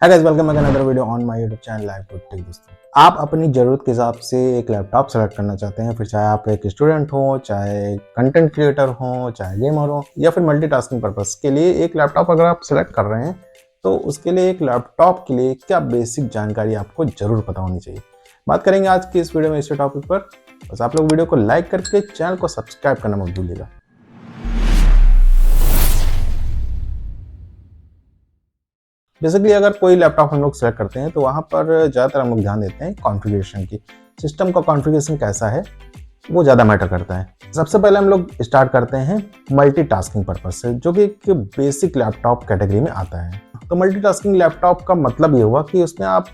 Hi guys, welcome back another video on my YouTube channel live to tech. दोस्तों, आप अपनी ज़रूरत के हिसाब से एक लैपटॉप सेलेक्ट करना चाहते हैं, फिर चाहे आप एक स्टूडेंट हो, चाहे कंटेंट क्रिएटर हो, चाहे गेमर हो, या फिर मल्टीटास्किंग पर्पस के लिए एक लैपटॉप अगर आप सेलेक्ट कर रहे हैं तो उसके लिए एक लैपटॉप के लिए क्या बेसिक जानकारी आपको जरूर पता होनी चाहिए। बात करेंगे आज की इस वीडियो में इस टॉपिक पर। बस आप लोग वीडियो को लाइक करके चैनल को सब्सक्राइब करना मत भूलिएगा। बेसिकली अगर कोई लैपटॉप हम लोग सेलेक्ट करते हैं तो वहाँ पर ज़्यादातर हम लोग ध्यान देते हैं कॉन्फ़िगरेशन की। सिस्टम का कॉन्फ़िगरेशन कैसा है वो ज़्यादा मैटर करता है। सबसे पहले हम लोग स्टार्ट करते हैं मल्टीटास्किंग पर्पस से, जो कि एक बेसिक लैपटॉप कैटेगरी में आता है। तो मल्टीटास्किंग लैपटॉप का मतलब ये हुआ कि उसमें आप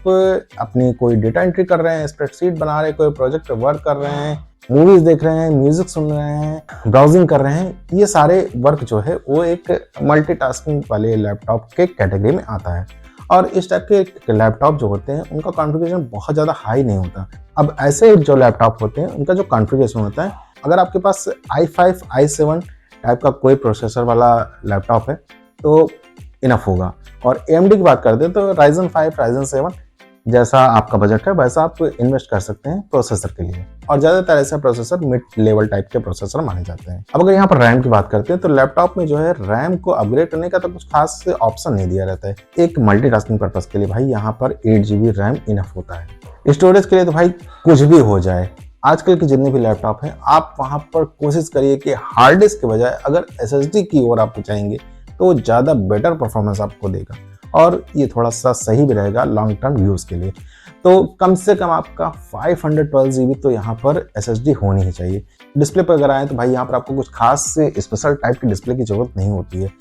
अपनी कोई डेटा एंट्री कर रहे हैं, स्प्रेडशीट बना रहे हैं, कोई प्रोजेक्ट पे वर्क कर रहे हैं, मूवीज देख रहे हैं, म्यूजिक सुन रहे हैं, ब्राउजिंग कर रहे हैं, ये सारे वर्क जो है वो एक मल्टीटास्किंग वाले लैपटॉप के कैटेगरी में आता है। और इस टाइप के लैपटॉप जो होते हैं उनका कॉन्फ़िगरेशन बहुत ज़्यादा हाई नहीं होता। अब ऐसे जो लैपटॉप होते हैं उनका जो कॉन्फ़िगरेशन होता है, अगर आपके पास i5 i7 टाइप का कोई प्रोसेसर वाला लैपटॉप है तो इनफ होगा। और AMD की बात करते हैं तो Ryzen 5 Ryzen 7 जैसा आपका बजट है वैसा आप इन्वेस्ट कर सकते हैं प्रोसेसर के लिए। और ज़्यादातर ऐसे प्रोसेसर मिड लेवल टाइप के प्रोसेसर माने जाते हैं। अब अगर यहाँ पर रैम की बात करते हैं तो लैपटॉप में जो है रैम को अपग्रेड करने का तो कुछ खास ऑप्शन नहीं दिया रहता है। एक मल्टीटास्किंग पर्पस के लिए भाई यहाँ पर 8GB रैम इनफ होता है। स्टोरेज के लिए तो भाई कुछ भी हो जाए, आजकल के जितने भी लैपटॉप हैं आप वहाँ पर कोशिश करिए कि हार्ड डिस्क के बजाय अगर SSD की ओर आप जाएंगे तो ज़्यादा बेटर परफॉर्मेंस आपको देगा और ये थोड़ा सा सही भी रहेगा लॉन्ग टर्म यूज़ के लिए। तो कम से कम आपका 512GB तो यहाँ पर SSD होनी ही चाहिए। डिस्प्ले पर अगर आए तो भाई यहाँ पर आपको कुछ खास से स्पेशल टाइप की डिस्प्ले की ज़रूरत नहीं होती है।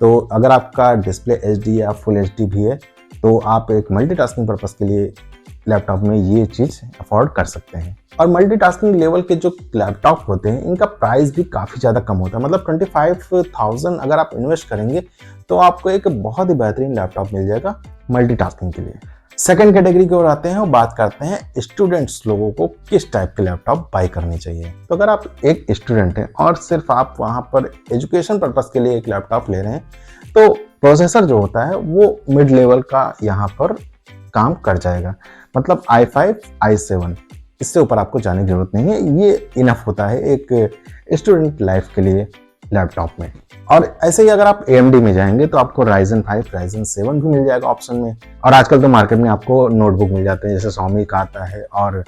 तो अगर आपका डिस्प्ले HD या फुल HD भी है तो आप एक मल्टीटास्किंग पर्पस के लिए लैपटॉप में ये चीज़ अफोर्ड कर सकते हैं। और मल्टीटास्किंग लेवल के जो लैपटॉप होते हैं इनका प्राइस भी काफ़ी ज़्यादा कम होता है। मतलब 25,000 अगर आप इन्वेस्ट करेंगे तो आपको एक बहुत ही बेहतरीन लैपटॉप मिल जाएगा मल्टीटास्किंग के लिए। सेकंड कैटेगरी की ओर आते हैं और बात करते हैं स्टूडेंट्स लोगों को किस टाइप के लैपटॉप बाई करनी चाहिए। तो अगर आप एक स्टूडेंट हैं और सिर्फ आप वहाँ पर एजुकेशन पर्पस के लिए एक लैपटॉप ले रहे हैं तो प्रोसेसर जो होता है वो मिड लेवल का यहाँ पर काम कर जाएगा। मतलब i5 i7 इससे ऊपर आपको जाने की जरूरत नहीं है, ये इनफ होता है एक स्टूडेंट लाइफ के लिए लैपटॉप में। और ऐसे ही अगर आप AMD में जाएंगे तो आपको Ryzen 5 Ryzen 7 भी मिल जाएगा ऑप्शन में। और आजकल तो मार्केट में आपको नोटबुक मिल जाते हैं, जैसे Xiaomi का आता है और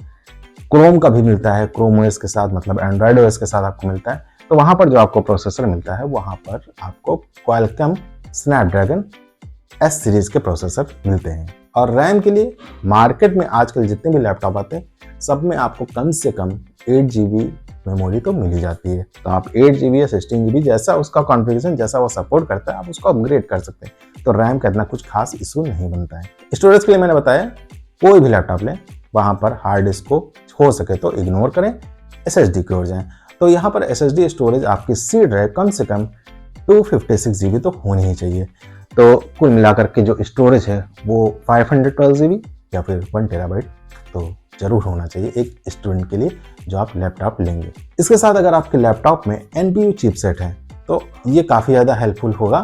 क्रोम का भी मिलता है, क्रोम OS के साथ, मतलब एंड्रॉयड OS के साथ आपको मिलता है। तो वहाँ पर जो आपको प्रोसेसर मिलता है वहाँ पर आपको Qualcomm Snapdragon S सीरीज के प्रोसेसर मिलते हैं। और रैम के लिए मार्केट में आजकल जितने भी लैपटॉप आते हैं सब में आपको कम से कम 8GB मेमोरी तो मिल ही जाती है। तो आप 8GB या 16GB जैसा उसका कॉन्फ़िगरेशन जैसा वो सपोर्ट करता है आप उसको अपग्रेड कर सकते हैं। तो रैम का इतना कुछ खास इशू नहीं बनता है। स्टोरेज के लिए मैंने बताया कोई भी लैपटॉप लें वहाँ पर हार्ड डिस्क को हो सके तो इग्नोर करें, SSD की ओर जाएँ। तो यहाँ पर SSD स्टोरेज आपकी C ड्राइव कम से कम 256GB तो होनी ही चाहिए। तो कुल मिलाकर के जो स्टोरेज है वो 512GB या फिर 1TB तो जरूर होना चाहिए एक स्टूडेंट के लिए जो आप लैपटॉप लेंगे। इसके साथ अगर आपके लैपटॉप में NPU चिपसेट है तो ये काफ़ी ज़्यादा हेल्पफुल होगा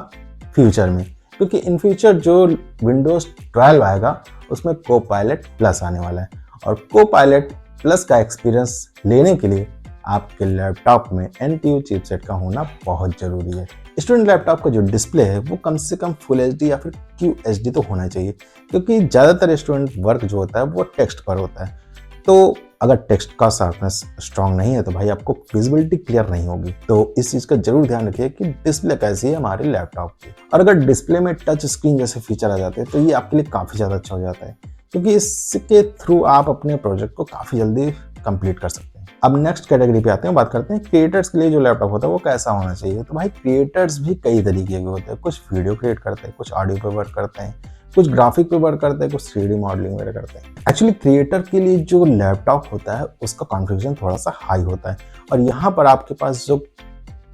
फ्यूचर में, क्योंकि इन फ्यूचर जो Windows 12 आएगा उसमें Copilot Plus आने वाला है। और Copilot Plus का एक्सपीरियंस लेने के लिए आपके लैपटॉप में NPU चिपसेट का होना बहुत ज़रूरी है। स्टूडेंट लैपटॉप का जो डिस्प्ले है वो कम से कम फुल HD या फिर QHD तो होना चाहिए, क्योंकि ज़्यादातर स्टूडेंट वर्क जो होता है वो टेक्स्ट पर होता है। तो अगर टेक्स्ट का शार्पनेस स्ट्रांग नहीं है तो भाई आपको विजिबिलिटी क्लियर नहीं होगी। तो इस चीज़ का जरूर ध्यान रखिए कि डिस्प्ले कैसी है हमारे लैपटॉप की। और अगर डिस्प्ले में टच स्क्रीन जैसे फीचर आ जाते हैं तो ये आपके लिए काफ़ी ज़्यादा अच्छा हो जाता है, क्योंकि इसके थ्रू आप अपने प्रोजेक्ट को काफ़ी जल्दी कंप्लीट कर सकते हैं। अब नेक्स्ट कैटेगरी पे आते हैं, बात करते हैं क्रिएटर्स के लिए जो लैपटॉप होता है वो कैसा होना चाहिए। तो भाई क्रिएटर्स भी कई तरीके के होते हैं, कुछ वीडियो क्रिएट करते हैं, कुछ ऑडियो पे वर्क करते हैं, कुछ ग्राफिक पे वर्क करते हैं, कुछ 3D मॉडलिंग वगैरह करते हैं। एक्चुअली क्रिएटर के लिए जो लैपटॉप होता है उसका कॉन्फ़िगरेशन थोड़ा सा हाई होता है और यहाँ पर आपके पास जो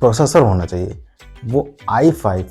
प्रोसेसर होना चाहिए वो i5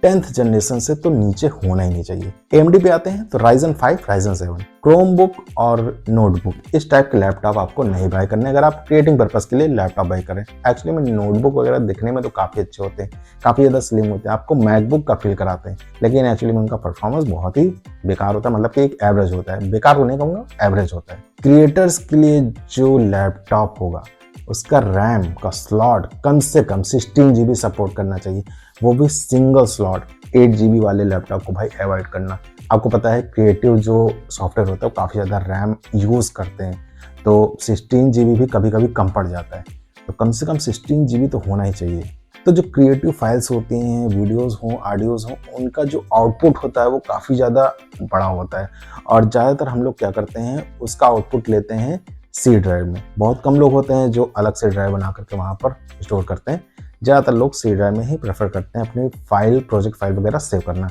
10th जनरेशन से तो नीचे होना ही नहीं चाहिए। AMD पे आते हैं तो Ryzen 5, Ryzen 7, Chromebook और नोटबुक इस टाइप के लैपटॉप आपको नहीं बाय करने अगर आप क्रिएटिंग पर्पस के लिए लैपटॉप बाय करें। एक्चुअली में नोटबुक वगैरह दिखने में तो काफ़ी अच्छे होते हैं, काफ़ी ज़्यादा स्लिम होते हैं, आपको मैकबुक का फील कराते हैं, लेकिन एक्चुअली में उनका परफॉर्मेंस बहुत ही बेकार होता है, मतलब कि एक एवरेज होता है, बेकार होने कहूँगा, एवरेज होता है। क्रिएटर्स के लिए जो लैपटॉप होगा उसका रैम का स्लॉट कम से कम 16 GB सपोर्ट करना चाहिए, वो भी सिंगल स्लॉट। 8 GB वाले लैपटॉप को भाई अवॉइड करना। आपको पता है क्रिएटिव जो सॉफ्टवेयर होता है वो काफ़ी ज़्यादा रैम यूज़ करते हैं, तो 16 GB भी कभी कभी कम पड़ जाता है, तो कम से कम 16 GB तो होना ही चाहिए। तो जो क्रिएटिव फाइल्स होती हैं, वीडियोस हों, ऑडियोज़ हों, उनका जो आउटपुट होता है वो काफ़ी ज़्यादा बड़ा होता है, और ज़्यादातर हम लोग क्या करते हैं उसका आउटपुट लेते हैं सी ड्राइव में। बहुत कम लोग होते हैं जो अलग से ड्राइव बना करके वहाँ पर स्टोर करते हैं, ज़्यादातर लोग सी ड्राइव में ही प्रेफर करते हैं अपनी फाइल, प्रोजेक्ट फाइल वगैरह सेव करना।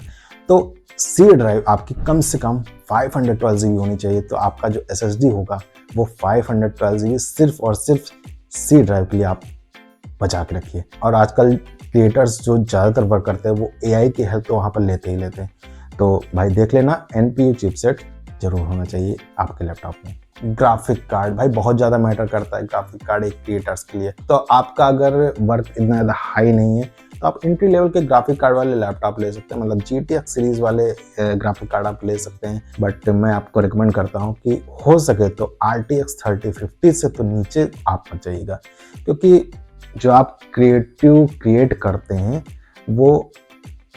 तो सी ड्राइव आपकी कम से कम 512 GB होनी चाहिए, तो आपका जो SSD होगा वो 512 GB सिर्फ और सिर्फ सी ड्राइव के लिए आप बचा के रखिए। और आजकल क्रिएटर्स जो ज़्यादातर वर्क करते हैं वो AI की हेल्प तो वहाँ पर लेते ही लेते हैं, तो भाई देख लेना NPU चिपसेट जरूर होना चाहिए आपके लैपटॉप में। ग्राफिक कार्ड भाई बहुत ज़्यादा मैटर करता है, ग्राफिक कार्ड एक क्रिएटर्स के लिए। तो आपका अगर वर्क इतना ज़्यादा हाई नहीं है तो आप एंट्री लेवल के ग्राफिक कार्ड वाले लैपटॉप ले सकते हैं, मतलब GTX सीरीज वाले ग्राफिक कार्ड आप ले सकते हैं। बट मैं आपको रिकमेंड करता हूँ कि हो सके तो RTX 3050 से तो नीचे आप मत जाइएगा, क्योंकि जो आप क्रिएट करते हैं वो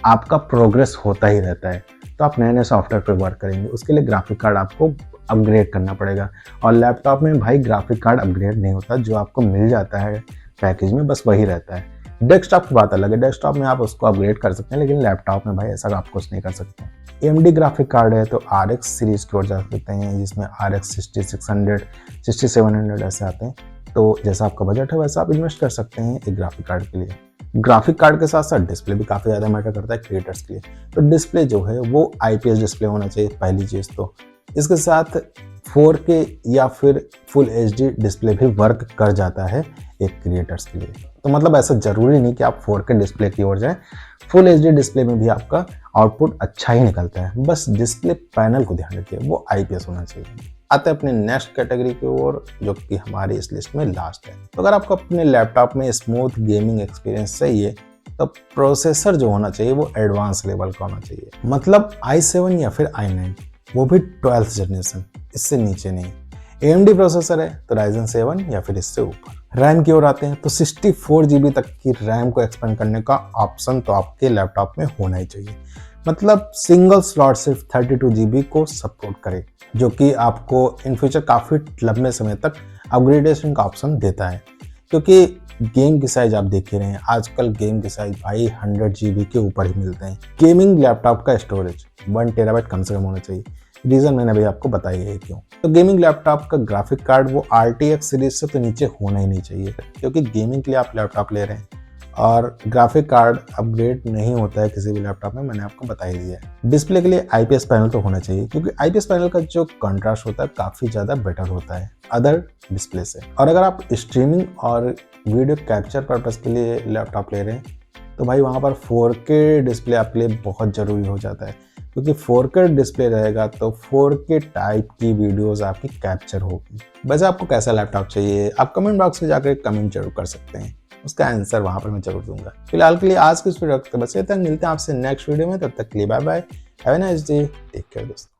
आपका प्रोग्रेस होता ही रहता है, तो आप नए नए सॉफ्टवेयर पे वर्क करेंगे, उसके लिए ग्राफिक कार्ड आपको अपग्रेड करना पड़ेगा। और लैपटॉप में भाई ग्राफिक कार्ड अपग्रेड नहीं होता, जो आपको मिल जाता है पैकेज में बस वही रहता है। डेस्कटॉप की बात अलग है, डेस्कटॉप में आप उसको अपग्रेड कर सकते हैं, लेकिन लैपटॉप में भाई ऐसा आप कुछ नहीं कर सकते। AMD ग्राफिक कार्ड है तो RX सीरीज की ओर जा सकते हैं, जिसमें RX 6600, 6700 ऐसे आते हैं। तो जैसा आपका बजट है वैसा आप इन्वेस्ट कर सकते हैं एक ग्राफिक कार्ड के लिए। ग्राफिक कार्ड के साथ साथ डिस्प्ले भी काफ़ी ज़्यादा मैटर करता है क्रिएटर्स के लिए, तो डिस्प्ले जो है वो IPS डिस्प्ले होना चाहिए पहली चीज़। तो इसके साथ 4K या फिर फुल HD डिस्प्ले भी वर्क कर जाता है एक क्रिएटर्स के लिए। तो मतलब ऐसा ज़रूरी नहीं कि आप 4K डिस्प्ले की ओर जाएं, फुल HD डिस्प्ले में भी आपका आउटपुट अच्छा ही निकलता है, बस डिस्प्ले पैनल को ध्यान रखिए वो IPS होना चाहिए। आते हैं अपने नेक्स्ट कैटेगरी की ओर, जो कि हमारी इस लिस्ट में लास्ट है। तो अगर आपको अपने लैपटॉप में स्मूथ गेमिंग एक्सपीरियंस चाहिए तो प्रोसेसर जो होना चाहिए वो एडवांस लेवल का होना चाहिए, मतलब i7 या फिर i9, वो भी 12th जनरेशन, इससे नीचे नहीं। AMD प्रोसेसर है तो Ryzen 7 या फिर इससे ऊपर। रैम की ओर आते हैं तो 64 GB तक की रैम को एक्सपेंड करने का ऑप्शन तो आपके लैपटॉप में होना ही चाहिए, मतलब सिंगल स्लॉट सिर्फ 32 GB को सपोर्ट करे, जो कि आपको इन फ्यूचर काफ़ी लंबे समय तक अपग्रेडेशन का ऑप्शन देता है। क्योंकि गेम की साइज आप देख ही रहे हैं, आजकल गेम की साइज भाई 100 GB के ऊपर ही मिलते हैं। गेमिंग लैपटॉप का स्टोरेज 1 TB कम से कम होना चाहिए, रीज़न मैंने अभी आपको बताया है क्यों। तो गेमिंग लैपटॉप का ग्राफिक कार्ड वो RTX सीरीज से तो नीचे होना ही नहीं चाहिए, क्योंकि गेमिंग के लिए आप लैपटॉप ले रहे हैं और ग्राफिक कार्ड अपग्रेड नहीं होता है किसी भी लैपटॉप में, मैंने आपको बता ही दिया है। डिस्प्ले के लिए IPS पैनल तो होना चाहिए, क्योंकि IPS पैनल का जो कंट्रास्ट होता है काफ़ी ज़्यादा बेटर होता है अदर डिस्प्ले से। और अगर आप स्ट्रीमिंग और वीडियो कैप्चर पर्पज़ के लिए लैपटॉप ले रहे हैं तो भाई वहाँ पर 4K डिस्प्ले आपके लिए बहुत ज़रूरी हो जाता है, क्योंकि 4K डिस्प्ले रहेगा तो 4K टाइप की वीडियोस आपकी कैप्चर होगी। वैसे आपको कैसा लैपटॉप चाहिए आप कमेंट बॉक्स में जाकर कमेंट जरूर कर सकते हैं, उसका आंसर वहाँ पर मैं जरूर दूंगा। फिलहाल के लिए आज की इस वीडियो तक बस इतना, मिलते हैं आपसे नेक्स्ट वीडियो में, तब तक के लिए bye bye, have a nice day, take care दोस्तों।